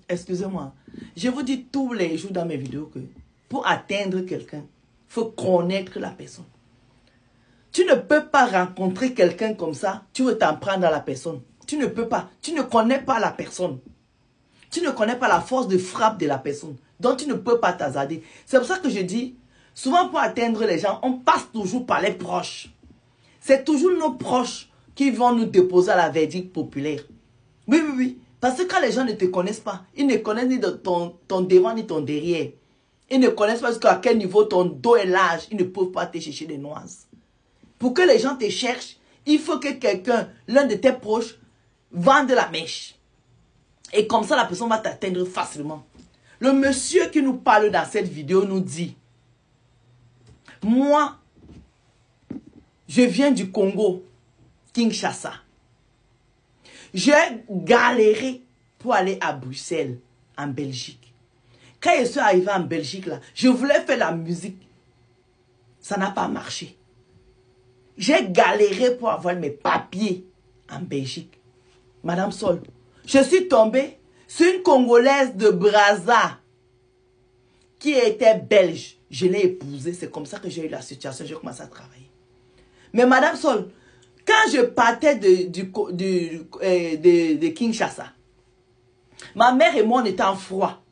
Excusez-moi. Je vous dis tous les jours dans mes vidéos que pour atteindre quelqu'un, il faut connaître la personne. Tu ne peux pas rencontrer quelqu'un comme ça, tu veux t'en prendre à la personne. Tu ne peux pas. Tu ne connais pas la personne. Tu ne connais pas la force de frappe de la personne. Donc tu ne peux pas t'hasarder. C'est pour ça que je dis, souvent pour atteindre les gens, on passe toujours par les proches. C'est toujours nos proches qui vont nous déposer à la verdict populaire. Oui, oui, oui. Parce que quand les gens ne te connaissent pas, ils ne connaissent ni ton devant ni ton derrière. Ils ne connaissent pas jusqu'à quel niveau ton dos est large. Ils ne peuvent pas te chercher des noises. Pour que les gens te cherchent, il faut que quelqu'un, l'un de tes proches, vende la mèche. Et comme ça, la personne va t'atteindre facilement. Le monsieur qui nous parle dans cette vidéo nous dit, moi, je viens du Congo, Kinshasa. J'ai galéré pour aller à Bruxelles, en Belgique. Quand je suis arrivé en Belgique, là, je voulais faire la musique. Ça n'a pas marché. J'ai galéré pour avoir mes papiers en Belgique. Madame Sol, je suis tombée sur une Congolaise de Brazza qui était belge. Je l'ai épousée. C'est comme ça que j'ai eu la situation. J'ai commencé à travailler. Mais Madame Sol, quand je partais de Kinshasa, ma mère et moi, on était en froid.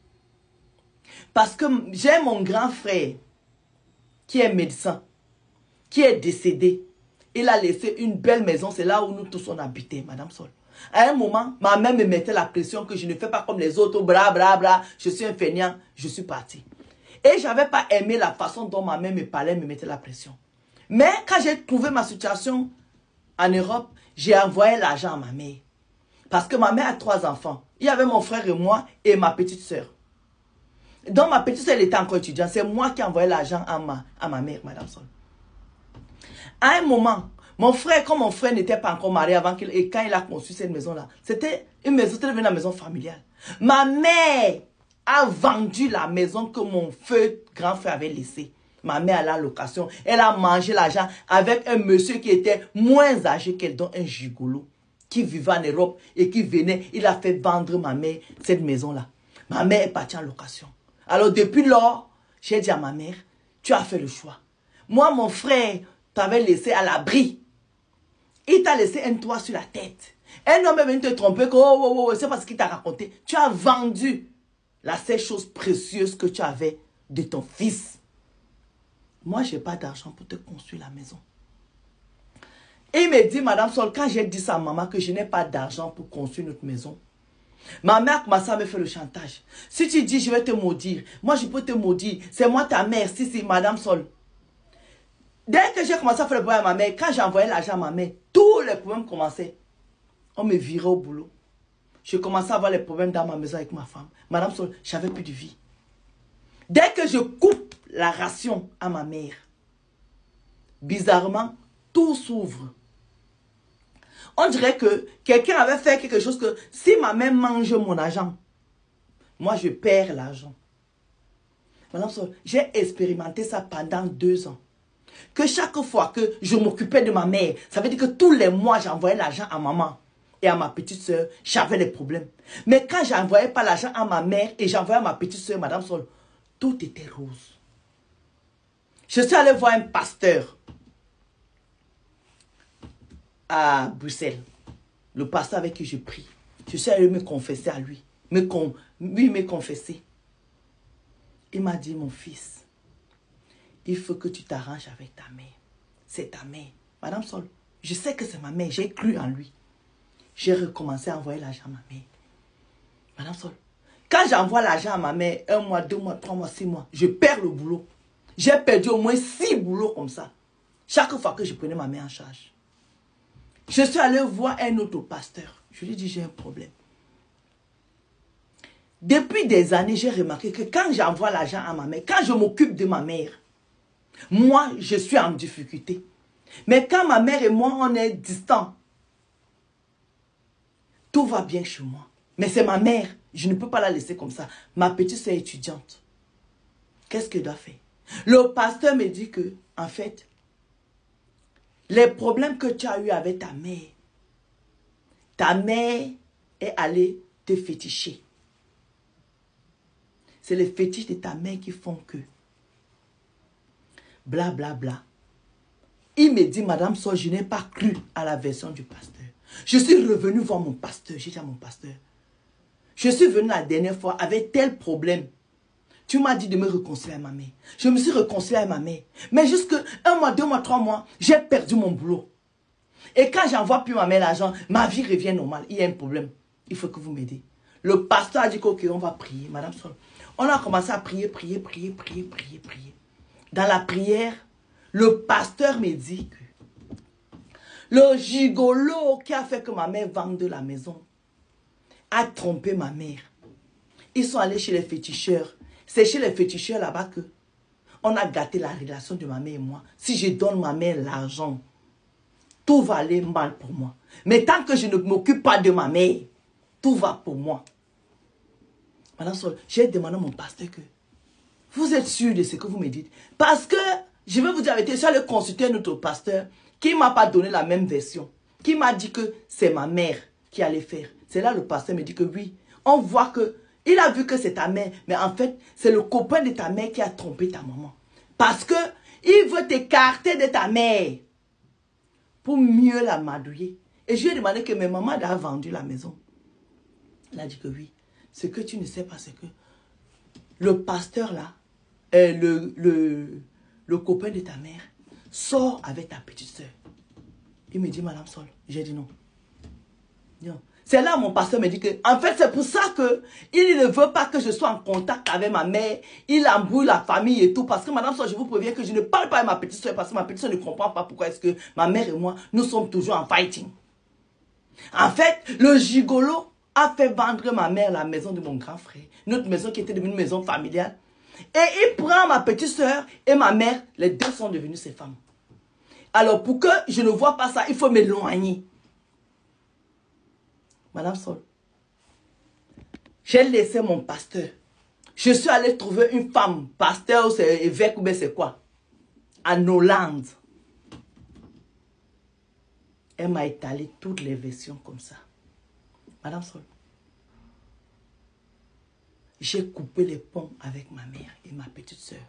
Parce que j'ai mon grand frère qui est médecin, qui est décédé. Il a laissé une belle maison. C'est là où nous tous on habitait, Madame Sol. À un moment, ma mère me mettait la pression que je ne fais pas comme les autres. Bra, bra, bra. Je suis un feignant. Je suis parti. Et je n'avais pas aimé la façon dont ma mère me parlait, me mettait la pression. Mais quand j'ai trouvé ma situation en Europe, j'ai envoyé l'argent à ma mère. Parce que ma mère a 3 enfants. Il y avait mon frère et moi et ma petite soeur. Donc ma petite soeur était encore étudiante. C'est moi qui ai envoyé l'argent à ma mère, Madame Sol. À un moment, mon frère, comme mon frère n'était pas encore marié avant qu'il, et quand il a conçu cette maison-là, c'était une maison, c'était une maison familiale. Ma mère a vendu la maison que mon grand frère avait laissée. Ma mère a la location. Elle a mangé l'argent avec un monsieur qui était moins âgé qu'elle, donc un gigolo, qui vivait en Europe et qui venait. Il a fait vendre ma mère cette maison-là. Ma mère est partie en location. Alors depuis lors, j'ai dit à ma mère, tu as fait le choix. Moi, mon frère t'avait laissé à l'abri. Il t'a laissé un toit sur la tête. Un homme est venu te tromper, que c'est parce qu'il t'a raconté. Tu as vendu la seule chose précieuse que tu avais de ton fils. Moi, je n'ai pas d'argent pour te construire la maison. Et il me dit, Madame Sol, quand j'ai dit ça à maman que je n'ai pas d'argent pour construire notre maison, ma mère a commencé à me faire le chantage. Si tu dis, je vais te maudire, moi je peux te maudire. C'est moi ta mère, si, Madame Sol. Dès que j'ai commencé à faire le problème à ma mère, quand j'envoyais l'argent à ma mère, tous les problèmes commençaient. On me virait au boulot. Je commençais à avoir les problèmes dans ma maison avec ma femme. Madame Sol, j'avais plus de vie. Dès que je coupe la ration à ma mère, bizarrement, tout s'ouvre. On dirait que quelqu'un avait fait quelque chose que si ma mère mange mon argent, moi je perds l'argent. Madame Sol, j'ai expérimenté ça pendant 2 ans. Que chaque fois que je m'occupais de ma mère, ça veut dire que tous les mois, j'envoyais l'argent à maman et à ma petite soeur, j'avais des problèmes. Mais quand j'envoyais pas l'argent à ma mère et j'envoyais à ma petite soeur, Madame Sol, tout était rose. Je suis allée voir un pasteur à Bruxelles. Le pasteur avec qui je prie. Je suis allée me confesser à lui. Me confesser. Il m'a dit, mon fils, il faut que tu t'arranges avec ta mère. C'est ta mère. Madame Sol, je sais que c'est ma mère. J'ai cru en lui. J'ai recommencé à envoyer l'argent à ma mère. Madame Sol, quand j'envoie l'argent à ma mère, 1 mois, 2 mois, 3 mois, 6 mois, je perds le boulot. J'ai perdu au moins 6 boulots comme ça. Chaque fois que je prenais ma mère en charge. Je suis allé voir un autre pasteur. Je lui ai dit, j'ai un problème. Depuis des années, j'ai remarqué que quand j'envoie l'argent à ma mère, quand je m'occupe de ma mère, moi, je suis en difficulté. Mais quand ma mère et moi, on est distants, tout va bien chez moi. Mais c'est ma mère. Je ne peux pas la laisser comme ça. Ma petite soeur est étudiante. Qu'est-ce qu'elle doit faire? Le pasteur me dit que, en fait, les problèmes que tu as eu avec ta mère est allée te féticher. C'est les fétiches de ta mère qui font que. Bla, bla, bla. Il me dit, Madame Sol, je n'ai pas cru à la version du pasteur. Je suis revenu voir mon pasteur. J'ai dit à mon pasteur, je suis venu la dernière fois avec tel problème. Tu m'as dit de me réconcilier à ma mère. Je me suis réconcilié à ma mère. Mais jusque 1 mois, 2 mois, 3 mois, j'ai perdu mon boulot. Et quand j'envoie plus ma mère l'argent, ma vie revient normale. Il y a un problème. Il faut que vous m'aidiez. Le pasteur a dit ok, on va prier. Madame Sol. On a commencé à prier. Dans la prière, le pasteur me dit que le gigolo qui a fait que ma mère vende la maison a trompé ma mère. Ils sont allés chez les féticheurs. C'est chez les féticheurs là-bas que on a gâté la relation de ma mère et moi. Si je donne ma mère l'argent, tout va aller mal pour moi. Mais tant que je ne m'occupe pas de ma mère, tout va pour moi. Madame Sol, j'ai demandé à mon pasteur que vous êtes sûr de ce que vous me dites? Parce que, je vais vous dire, je suis allé consulter notre pasteur qui ne m'a pas donné la même version. Qui m'a dit que c'est ma mère qui allait faire. C'est là le pasteur me dit que oui. On voit que, il a vu que c'est ta mère. Mais en fait, c'est le copain de ta mère qui a trompé ta maman. Parce que, il veut t'écarter de ta mère. Pour mieux la madouiller. Et je lui ai demandé que mes mamans a vendu la maison. Elle a dit que oui. Ce que tu ne sais pas, c'est que le pasteur là, le copain de ta mère, sort avec ta petite soeur. Il me dit, Madame Sol. J'ai dit non. Non. C'est là mon pasteur me dit que, en fait, c'est pour ça que il ne veut pas que je sois en contact avec ma mère. Il embrouille la famille et tout. Parce que, Madame Sol, je vous préviens que je ne parle pas avec ma petite soeur parce que ma petite soeur ne comprend pas pourquoi est-ce que ma mère et moi, nous sommes toujours en fighting. En fait, le gigolo a fait vendre ma mère la maison de mon grand frère. Notre maison qui était devenue une maison familiale. Et il prend ma petite soeur et ma mère. Les deux sont devenus ses femmes. Alors, pour que je ne vois pas ça, il faut m'éloigner. Madame Sol, j'ai laissé mon pasteur. Je suis allé trouver une femme, pasteur ou c'est évêque ou bien c'est quoi, en Hollande. Elle m'a étalé toutes les versions comme ça. Madame Sol, j'ai coupé les ponts avec ma mère et ma petite soeur.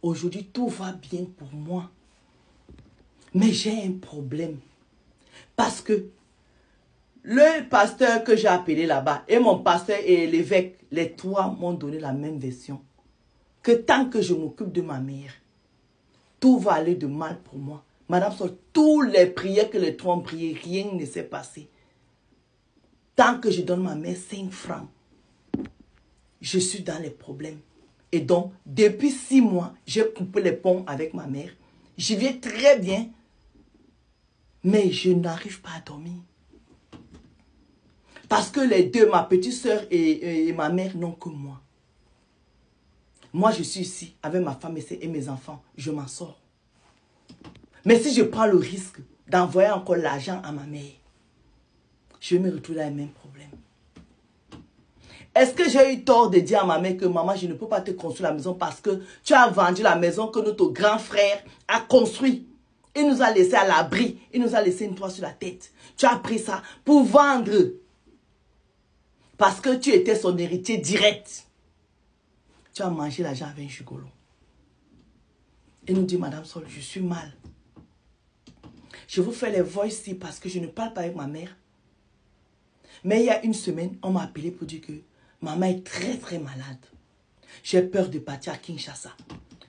Aujourd'hui, tout va bien pour moi. Mais j'ai un problème. Parce que le pasteur que j'ai appelé là-bas et mon pasteur et l'évêque, les trois m'ont donné la même version. Que tant que je m'occupe de ma mère, tout va aller de mal pour moi. Madame Sol, toutes les prières que les trois ont priées, rien ne s'est passé. Tant que je donne ma mère 5 francs, je suis dans les problèmes. Et donc, depuis 6 mois, j'ai coupé les ponts avec ma mère. J'y vais très bien. Mais je n'arrive pas à dormir. Parce que les deux, ma petite soeur et ma mère, n'ont que moi. Moi, je suis ici avec ma femme et mes enfants. Je m'en sors. Mais si je prends le risque d'envoyer encore l'argent à ma mère, je vais me retrouver dans les mêmes problèmes. Est-ce que j'ai eu tort de dire à ma mère que maman, je ne peux pas te construire la maison parce que tu as vendu la maison que notre grand frère a construite? Il nous a laissé à l'abri. Il nous a laissé une toit sur la tête. Tu as pris ça pour vendre. Parce que tu étais son héritier direct. Tu as mangé l'argent avec un gigolo. Il nous dit, Madame Sol, je suis mal. Je vous fais les voix ici parce que je ne parle pas avec ma mère. Mais il y a une semaine, on m'a appelé pour dire que maman est très très malade. J'ai peur de partir à Kinshasa.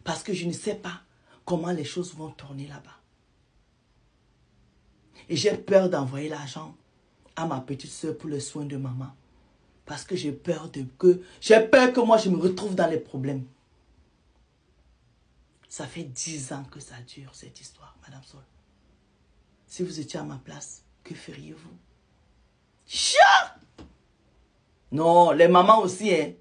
Parce que je ne sais pas comment les choses vont tourner là-bas. Et j'ai peur d'envoyer l'argent à ma petite soeur pour le soin de maman. Parce que j'ai peur que moi je me retrouve dans les problèmes. Ça fait 10 ans que ça dure cette histoire, Madame Sol. Si vous étiez à ma place, que feriez-vous? Chat! Non, les mamans aussi, hein.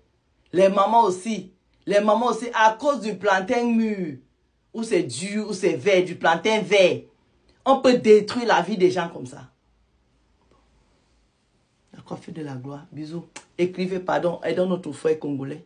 Les mamans aussi. Les mamans aussi, à cause du plantain mûr, ou c'est dur, ou c'est vert, du plantain vert. On peut détruire la vie des gens comme ça. La coiffure de la gloire. Bisous. Écrivez pardon. Aidons notre frère congolais.